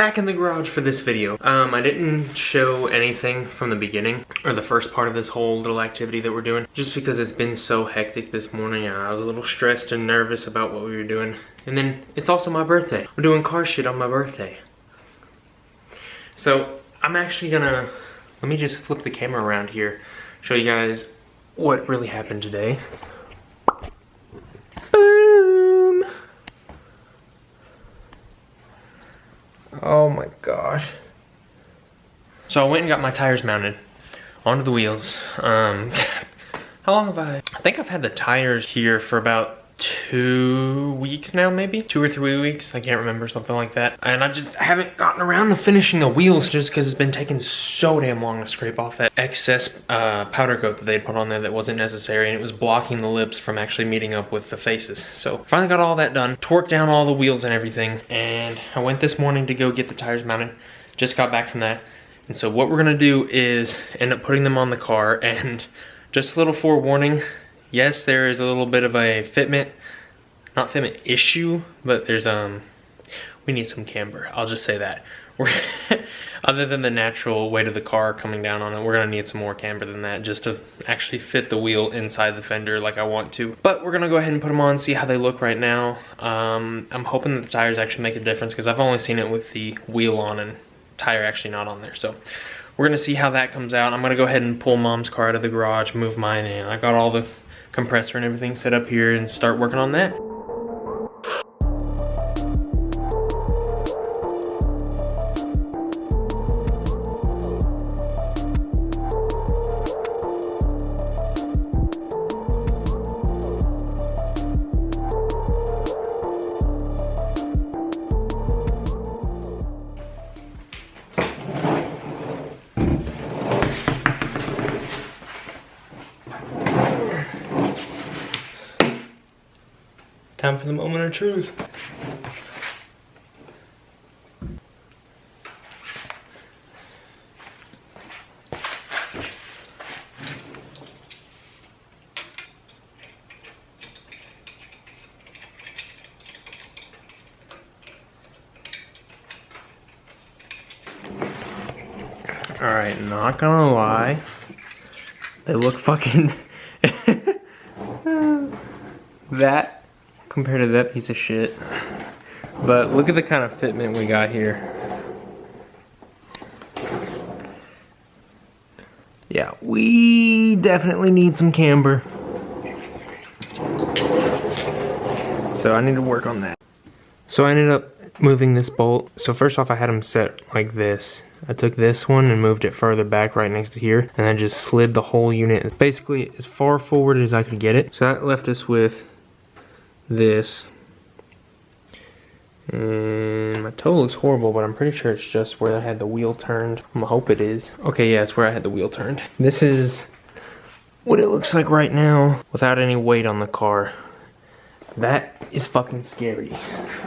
back in the garage for this video. I didn't show anything from the beginning, or the first part of this whole little activity that we're doing, just because it's been so hectic this morning. I was a little stressed and nervous about what we were doing. And then it's also my birthday. We're doing car shit on my birthday. So I'm actually gonna, let me just flip the camera around here, show you guys what really happened today. Boom! Oh my gosh. So I went and got my tires mounted onto the wheels. How long have I think I've had the tires here for about 2 weeks now, maybe 2 or 3 weeks, I can't remember, something like that. And I just haven't gotten around to finishing the wheels just because it's been taking so damn long to scrape off that excess powder coat that they'd put on there that wasn't necessary, and it was blocking the lips from actually meeting up with the faces. So finally got all that done, torqued down all the wheels and everything, and I went this morning to go get the tires mounted. Just got back from that. And so what we're gonna do is end up putting them on the car. And just a little forewarning, yes, there is a little bit of a fitment, not fitment issue, but there's we need some camber. I'll just say that. We're other than the natural weight of the car coming down on it, we're gonna need some more camber than that just to actually fit the wheel inside the fender like I want to. But we're gonna go ahead and put them on, see how they look right now. I'm hoping that the tires actually make a difference because I've only seen it with the wheel on and tire actually not on there. So we're gonna see how that comes out. I'm gonna go ahead and pull mom's car out of the garage, move mine in. I got all the compressor and everything set up here and start working on that. Time for the moment of truth. Alright, not gonna lie. They look fucking... that compared to that piece of shit. But look at the kind of fitment we got here. Yeah, we definitely need some camber. So I need to work on that. So I ended up moving this bolt. So first off, I had them set like this. I took this one and moved it further back right next to here, and I just slid the whole unit basically as far forward as I could get it. So that left us with this. And my toe looks horrible, but I'm pretty sure it's just where I had the wheel turned. I'm gonna hope it is. Okay, yeah, it's where I had the wheel turned. This is what it looks like right now without any weight on the car. That is fucking scary.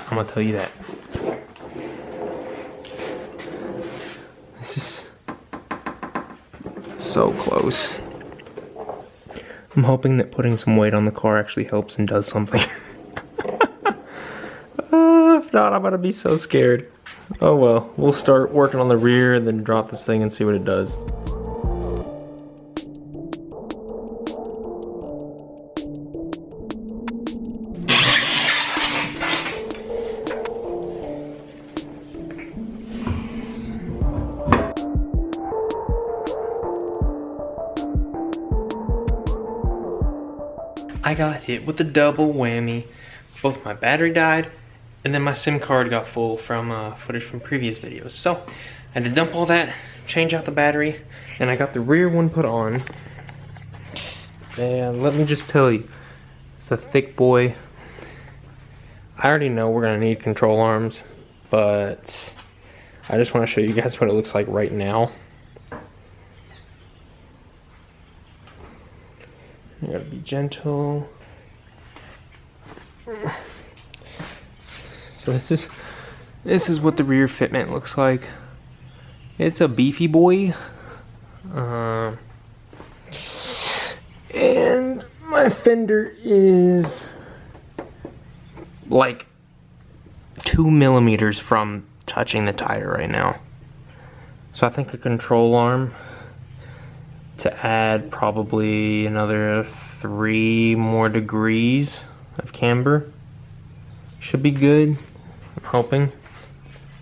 I'm gonna tell you that. This is so close. I'm hoping that putting some weight on the car actually helps and does something. If not, I'm gonna be so scared. Oh well, we'll start working on the rear and then drop this thing and see what it does. I got hit with a double whammy. Both my battery died, and then my SIM card got full from footage from previous videos. So I had to dump all that, change out the battery, and I got the rear one put on. And let me just tell you, it's a thick boy. I already know we're gonna need control arms, but I just want to show you guys what it looks like right now. You gotta be gentle. So this is what the rear fitment looks like. It's a beefy boy. And my fender is like 2 millimeters from touching the tire right now. So I think a control arm to add probably another 3 more degrees of camber should be good. I'm hoping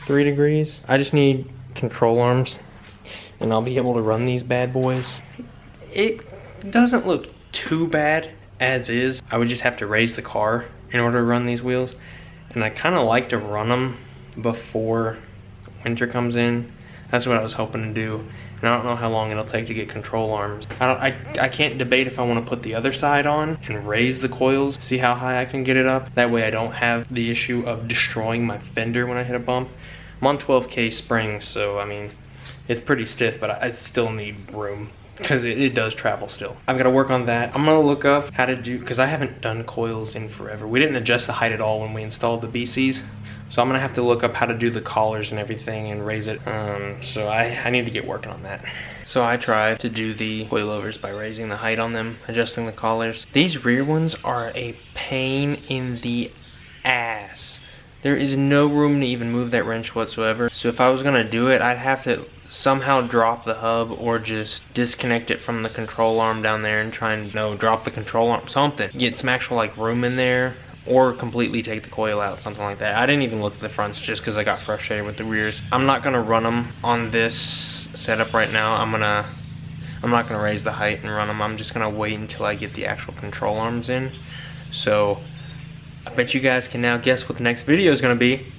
3 degrees. I just need control arms and I'll be able to run these bad boys. It doesn't look too bad as is. I would just have to raise the car in order to run these wheels, and I kind of like to run them before winter comes in. That's what I was hoping to do, and I don't know how long it'll take to get control arms. I can't debate if I want to put the other side on and raise the coils, see how high I can get it up. That way I don't have the issue of destroying my fender when I hit a bump. I'm on 12K springs, so I mean, it's pretty stiff, but I still need room because it does travel still. I've got to work on that. I'm gonna look up how to do, because I haven't done coils in forever. We didn't adjust the height at all when we installed the BCs. So I'm gonna have to look up how to do the collars and everything and raise it. So I need to get working on that. So I tried to do the coilovers by raising the height on them, adjusting the collars. These rear ones are a pain in the ass. There is no room to even move that wrench whatsoever. So if I was gonna do it, I'd have to somehow drop the hub or just disconnect it from the control arm down there and try and drop the control arm, something. Get some actual like room in there, or completely take the coil out, something like that. I didn't even look at the fronts just because I got frustrated with the rears. I'm not gonna run them on this setup right now. I'm not gonna raise the height and run them. I'm just gonna wait until I get the actual control arms in. So I bet you guys can now guess what the next video is gonna be.